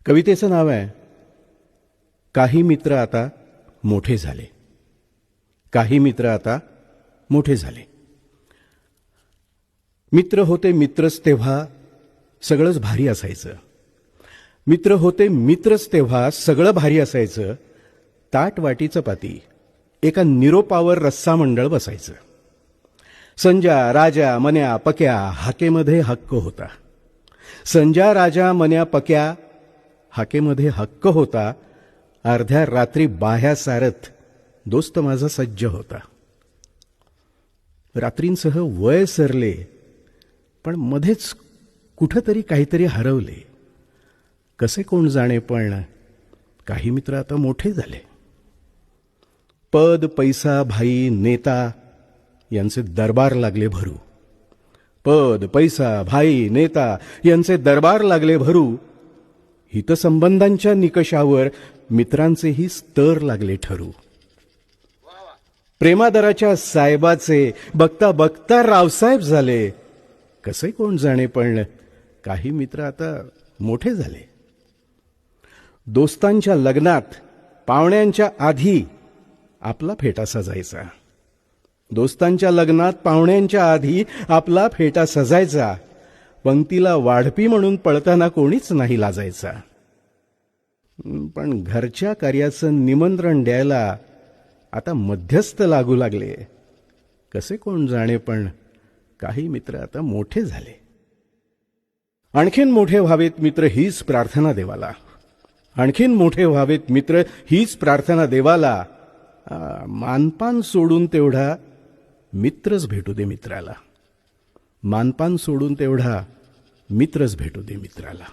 कवितेचं नाव आहे काही मित्र आता मोठे झाले. काही मित्र आता मोठे झाले. मित्र होते मित्रच तेव्हा सगळंच भारी असायचं. मित्र होते मित्रच तेव्हा सगळं भारी असायचं. ताट वाटी चपाती एका निरोपावर रस्सा मंडळ बसायचं. संजा राजा मन्या पक्या हाकेमध्ये हक्क होता. संजा राजा मन्या पक्या हाकेमध्ये हक्क होता. अर्ध्या रात्री बाह्या सारत दोस्त माझा सज्ज होता. रात्रींसह वय सरले पण मध्येच कुठंतरी काहीतरी हरवले. कसे कोण जाणे पण काही मित्र आता मोठे झाले. पद पैसा भाई नेता यांचे दरबार लागले भरू. पद पैसा भाई नेता यांचे दरबार लागले भरू. हितसंबंधांच्या निकषावर मित्रांचेही स्तर लागले ठरू. प्रेमादराच्या साहेबाचे बघता बघता रावसाहेब झाले. कसे कोण जाणे पण काही मित्र आता मोठे झाले. दोस्तांच्या लग्नात पाहुण्यांच्या आधी आपला फेटा सजायचा. दोस्तांच्या लग्नात पाहुण्यांच्या आधी आपला फेटा सजायचा. पंक्तीला वाढपी म्हणून पळताना कोणीच नाही लाजायचा. पण घरच्या कार्याचं निमंत्रण द्यायला आता मध्यस्थ लागू लागले. कसे कोण जाणे पण काही मित्र आता मोठे झाले. आणखीन मोठे व्हावेत मित्र हीच प्रार्थना देवाला. आणखीन मोठे व्हावेत मित्र हीच प्रार्थना देवाला. मानपान सोडून तेवढा मित्रच भेटू दे मित्राला. मानपान सोडून तेवढा मित्रच भेटू दे मित्राला.